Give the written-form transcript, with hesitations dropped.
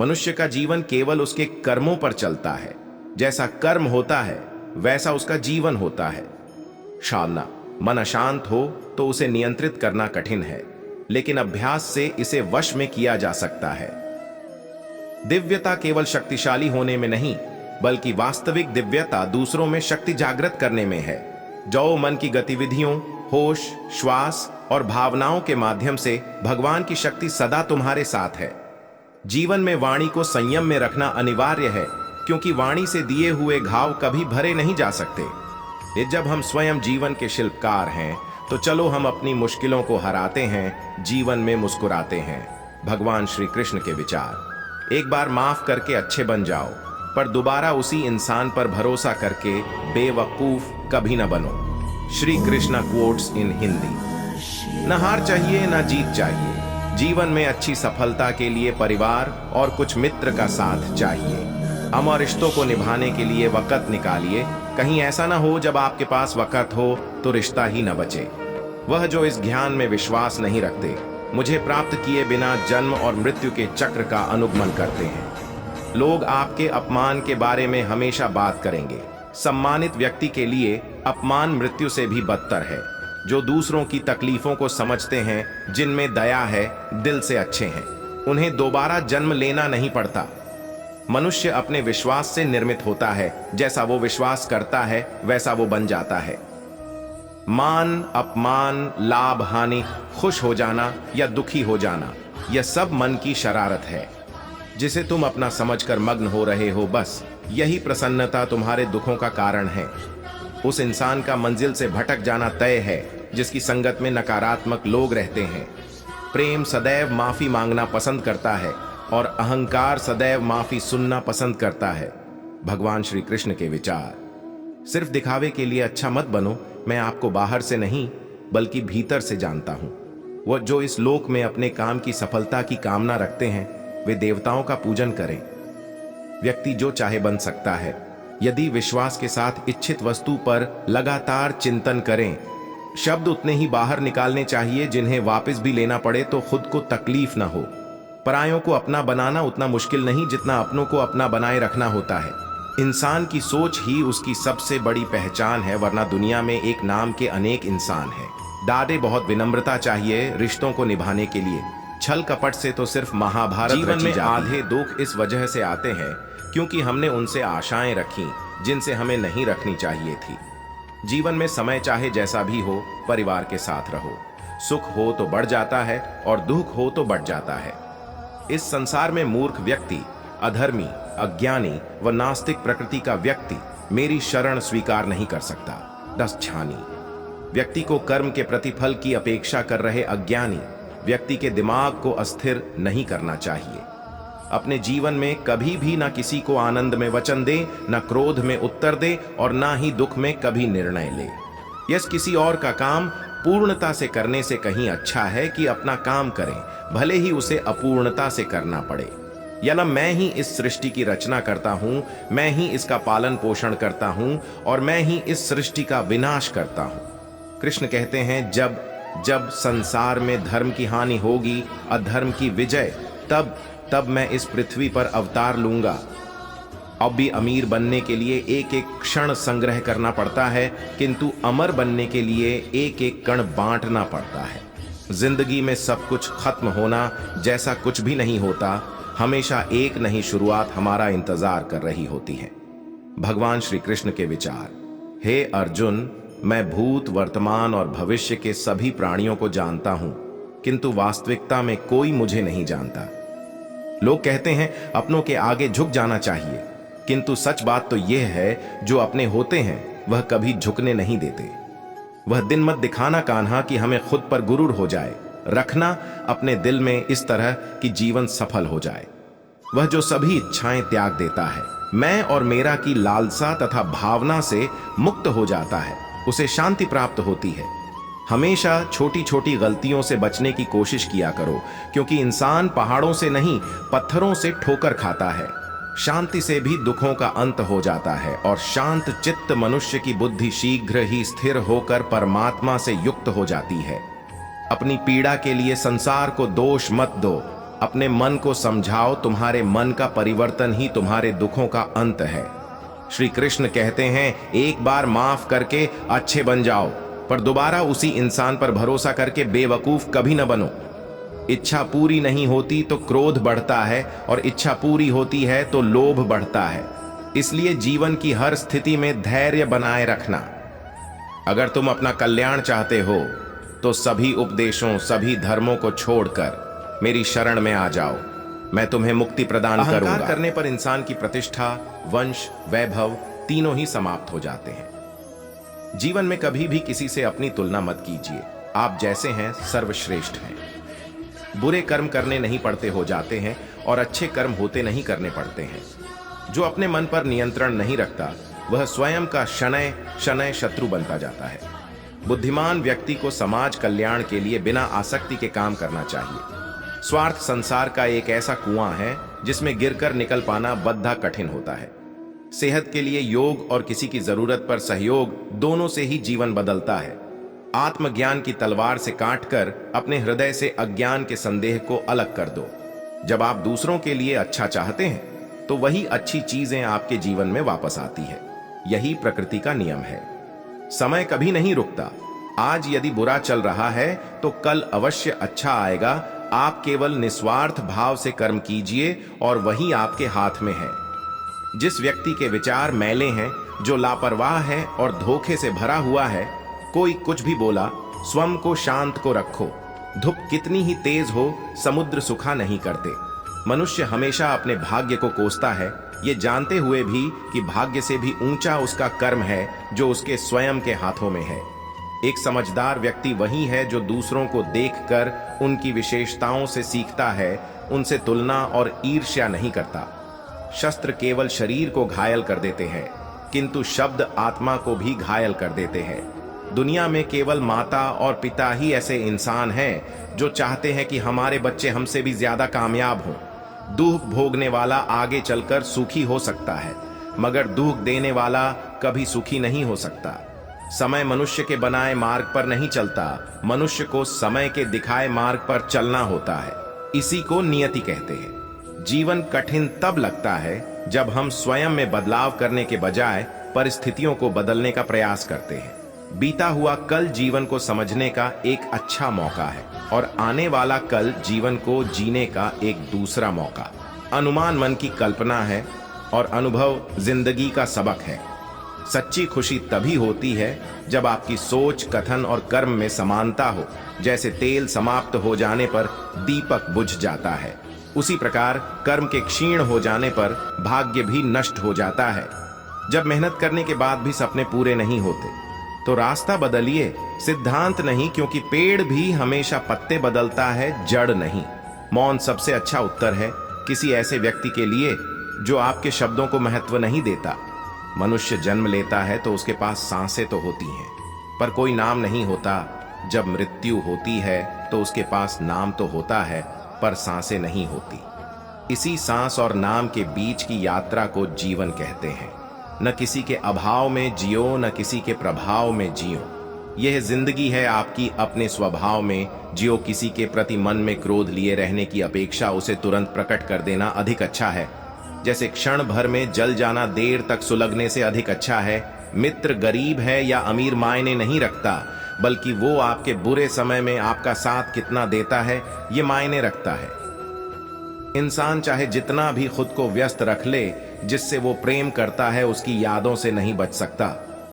मनुष्य का जीवन केवल उसके कर्मों पर चलता है। जैसा कर्म होता है वैसा उसका जीवन होता है। शालना, मन अशांत हो तो उसे नियंत्रित करना कठिन है, लेकिन अभ्यास से इसे वश में किया जा सकता है। दिव्यता केवल शक्तिशाली होने में नहीं, बल्कि वास्तविक दिव्यता दूसरों में शक्ति जागृत करने में है। जो मन की गतिविधियों, होश, श्वास और भावनाओं के माध्यम से भगवान की शक्ति सदा तुम्हारे साथ है। जीवन में वाणी को संयम में रखना अनिवार्य है, क्योंकि वाणी से दिए हुए घाव कभी भरे नहीं जा सकते। ये जब हम स्वयं जीवन के शिल्पकार हैं, तो चलो हम अपनी मुश्किलों को हराते हैं, जीवन में मुस्कुराते हैं। भगवान श्री कृष्ण के विचार। एक बार माफ करके अच्छे बन जाओ, पर दोबारा उसी इंसान पर भरोसा करके बेवकूफ कभी न बनो। Shri Krishna quotes in Hindi. न हार चाहिए न जीत चाहिए। जीवन में अच्छी सफलता के लिए परिवार और कुछ मित्र का साथ चाहिए। अमर रिश्तों को निभाने के लिए वक़्त निकालिए। कहीं ऐसा ना हो जब आपके पास वक़्त हो तो रिश्ता ही न बचे। वह जो इस ज्ञान में विश्वास नहीं रखते, मुझे प्राप्त किए बिना जन्म और मृत्यु के चक्र का अनुगमन करते हैं। लोग आपके अपमान के बारे में हमेशा बात करेंगे। सम्मानित व्यक्ति के लिए अपमान मृत्यु से भी बदतर है। जो दूसरों की तकलीफों को समझते हैं, जिनमें दया है, दिल से अच्छे हैं, उन्हें दोबारा जन्म लेना नहीं पड़ता। मनुष्य अपने विश्वास से निर्मित होता है। जैसा वो विश्वास करता है वैसा वो बन जाता है। मान, अपमान, लाभ, हानि, खुश हो जाना या दुखी हो जाना, यह सब मन की शरारत है, जिसे तुम अपना समझकर मग्न हो रहे हो। बस यही प्रसन्नता तुम्हारे दुखों का कारण है। उस इंसान का मंजिल से भटक जाना तय है जिसकी संगत में नकारात्मक लोग रहते हैं। प्रेम सदैव माफी मांगना पसंद करता है और अहंकार सदैव माफी सुनना पसंद करता है। भगवान श्री कृष्ण के विचार। सिर्फ दिखावे के लिए अच्छा मत बनो। मैं आपको बाहर से नहीं बल्कि भीतर से जानता हूं। वो जो इस लोक में अपने काम की सफलता की कामना रखते हैं, वे देवताओं का पूजन करें। व्यक्ति जो चाहे बन सकता है, यदि विश्वास के साथ इच्छित वस्तु पर लगातार चिंतन करें। शब्द उतने ही बाहर निकालने चाहिए जिन्हें वापस भी लेना पड़े तो खुद को तकलीफ ना हो। परायों को अपना बनाना उतना मुश्किल नहीं जितना अपनों को अपना बनाए रखना होता है। इंसान की सोच ही उसकी सबसे बड़ी पहचान है, वरना दुनिया में एक नाम के अनेक इंसान हैं। दादे, बहुत विनम्रता चाहिए रिश्तों को निभाने के लिए। छल कपट से तो सिर्फ महाभारत जीवन में आधे दुख इस वजह से आते हैं क्योंकि हमने उनसे आशाएं रखी जिनसे हमें नहीं रखनी चाहिए थी। जीवन में समय चाहे जैसा भी हो, परिवार के साथ रहो। सुख हो तो बढ़ जाता है और दुख हो तो बढ़ जाता है। इस संसार में मूर्ख व्यक्ति, अधर्मी, अज्ञानी व नास्तिक प्रकृति का व्यक्ति मेरी शरण स्वीकार नहीं कर सकता। 10 छानी। व्यक्ति को कर्म के प्रतिफल की अपेक्षा कर रहे अज्ञानी व्यक्ति के दिमाग को अस्थिर नहीं करना चाहिए। अपने जीवन में कभी भी ना किसी को आनंद में वचन दे, ना क्रोध में उत्तर दे और ना ही दुख में कभी निर्णय ले। यस, किसी और का काम पूर्णता से करने से कहीं अच्छा है कि अपना काम करें, भले ही उसे अपूर्णता से करना पड़े। या ना मैं ही इस सृष्टि की रचना करता हूं, मैं ही इसका पालन पोषण करता हूं और मैं ही इस सृष्टि का विनाश करता हूं। कृष्ण कहते हैं, जब जब संसार में धर्म की हानि होगी, अधर्म की विजय, तब मैं इस पृथ्वी पर अवतार लूंगा। अब भी अमीर बनने के लिए एक एक क्षण संग्रह करना पड़ता है, किंतु अमर बनने के लिए एक एक कण बांटना पड़ता है। जिंदगी में सब कुछ खत्म होना जैसा कुछ भी नहीं होता। हमेशा एक नई शुरुआत हमारा इंतजार कर रही होती है। भगवान श्री कृष्ण के विचार। हे अर्जुन, मैं भूत, वर्तमान और भविष्य के सभी प्राणियों को जानता हूं, किंतु वास्तविकता में कोई मुझे नहीं जानता। लोग कहते हैं अपनों के आगे झुक जाना चाहिए, किंतु सच बात तो यह है, जो अपने होते हैं वह कभी झुकने नहीं देते। वह दिन मत दिखाना कान्हा कि हमें खुद पर गुरूर हो जाए। रखना अपने दिल में इस तरह कि जीवन सफल हो जाए। वह जो सभी इच्छाएं त्याग देता है, मैं और मेरा की लालसा तथा भावना से मुक्त हो जाता है, उसे शांति प्राप्त होती है। हमेशा छोटी छोटी गलतियों से बचने की कोशिश किया करो, क्योंकि इंसान पहाड़ों से नहीं पत्थरों से ठोकर खाता है। शांति से भी दुखों का अंत हो जाता है और शांत चित्त मनुष्य की बुद्धि शीघ्र ही स्थिर होकर परमात्मा से युक्त हो जाती है। अपनी पीड़ा के लिए संसार को दोष मत दो, अपने मन को समझाओ, तुम्हारे मन का परिवर्तन ही तुम्हारे दुखों का अंत है। श्री कृष्ण कहते हैं, एक बार माफ करके अच्छे बन जाओ, पर दोबारा उसी इंसान पर भरोसा करके बेवकूफ कभी न बनो। इच्छा पूरी नहीं होती तो क्रोध बढ़ता है, और इच्छा पूरी होती है तो लोभ बढ़ता है। इसलिए जीवन की हर स्थिति में धैर्य बनाए रखना। अगर तुम अपना कल्याण चाहते हो तो सभी उपदेशों, सभी धर्मों को छोड़कर मेरी शरण में आ जाओ। मैं तुम्हें मुक्ति प्रदान करूंगा। अहंकार करने पर इंसान की प्रतिष्ठा, वंश, वैभव तीनों ही समाप्त हो जाते हैं। जीवन में कभी भी किसी से अपनी तुलना मत कीजिए। आप जैसे हैं सर्वश्रेष्ठ हैं। बुरे कर्म करने नहीं पड़ते हो जाते हैं, और अच्छे कर्म होते नहीं करने पड़ते हैं। जो अपने मन पर नियंत्रण नहीं रखता वह स्वयं का शनय शनय शत्रु बनता जाता है। बुद्धिमान व्यक्ति को समाज कल्याण के लिए बिना आसक्ति के काम करना चाहिए। स्वार्थ संसार का एक ऐसा कुआं है जिसमें गिरकर निकल पाना बद्धा कठिन होता है। सेहत के लिए योग और किसी की जरूरत पर सहयोग, दोनों से ही जीवन बदलता है। आत्मज्ञान की तलवार से काटकर अपने हृदय से अज्ञान के संदेह को अलग कर दो। जब आप दूसरों के लिए अच्छा चाहते हैं तो वही अच्छी चीजें आपके जीवन में वापस आती है। यही प्रकृति का नियम है। समय कभी नहीं रुकता। आज यदि बुरा चल रहा है तो कल अवश्य अच्छा आएगा। आप केवल निस्वार्थ भाव से कर्म कीजिए और वही आपके हाथ में है। जिस व्यक्ति के विचार मैले हैं, जो लापरवाह है और धोखे से भरा हुआ है, कोई कुछ भी बोला, स्वयं को शांत को रखो। धूप कितनी ही तेज हो, समुद्र सुखा नहीं करते। मनुष्य हमेशा अपने भाग्य को कोसता है, ये जानते हुए भी कि भाग्य से भी ऊंचा उसका कर्म है जो उसके स्वयं के हाथों में है। एक समझदार व्यक्ति वही है जो दूसरों को देखकर उनकी विशेषताओं से सीखता है, उनसे तुलना और ईर्ष्या नहीं करता। शस्त्र केवल शरीर को घायल कर देते हैं, किंतु शब्द आत्मा को भी घायल कर देते हैं। दुनिया में केवल माता और पिता ही ऐसे इंसान हैं जो चाहते हैं कि हमारे बच्चे हमसे भी ज्यादा कामयाब हों। दुख भोगने वाला आगे चलकर सुखी हो सकता है, मगर दुख देने वाला कभी सुखी नहीं हो सकता। समय मनुष्य के बनाए मार्ग पर नहीं चलता, मनुष्य को समय के दिखाए मार्ग पर चलना होता है। इसी को नियति कहते हैं। जीवन कठिन तब लगता है जब हम स्वयं में बदलाव करने के बजाय परिस्थितियों को बदलने का प्रयास करते हैं। बीता हुआ कल जीवन को समझने का एक अच्छा मौका है, और आने वाला कल जीवन को जीने का एक दूसरा मौका। अनुमान मन की कल्पना है और अनुभव जिंदगी का सबक है। सच्ची खुशी तभी होती है जब आपकी सोच, कथन और कर्म में समानता हो। जैसे तेल समाप्त हो जाने पर दीपक बुझ जाता है, उसी प्रकार कर्म के क्षीण हो जाने पर भाग्य भी नष्ट हो जाता है। जब मेहनत करने के बाद भी सपने पूरे नहीं होते तो रास्ता बदलिए, सिद्धांत नहीं, क्योंकि पेड़ भी हमेशा पत्ते बदलता है, जड़ नहीं। मौन सबसे अच्छा उत्तर है किसी ऐसे व्यक्ति के लिए जो आपके शब्दों को महत्व नहीं देता। मनुष्य जन्म लेता है तो उसके पास सांसें तो होती हैं, पर कोई नाम नहीं होता। जब मृत्यु होती है तो उसके पास नाम तो होता है, पर सांसें नहीं होती। इसी सांस और नाम के बीच की यात्रा को जीवन कहते हैं। न किसी के अभाव में जियो, न किसी के प्रभाव में जियो। यह जिंदगी है आपकी अपने स्वभाव में जियो। किसी के प्रति मन में क्रोध लिए रहने की अपेक्षा उसे तुरंत प्रकट कर देना अधिक अच्छा है। जैसे क्षण भर में जल जाना देर तक सुलगने से अधिक अच्छा है। मित्र गरीब है या अमीर मायने नहीं रखता, बल्कि वो आपके बुरे समय में आपका साथ कितना देता है ये मायने रखता है। इंसान चाहे जितना भी खुद को व्यस्त रख ले, जिससे वो प्रेम करता है उसकी यादों से नहीं बच सकता।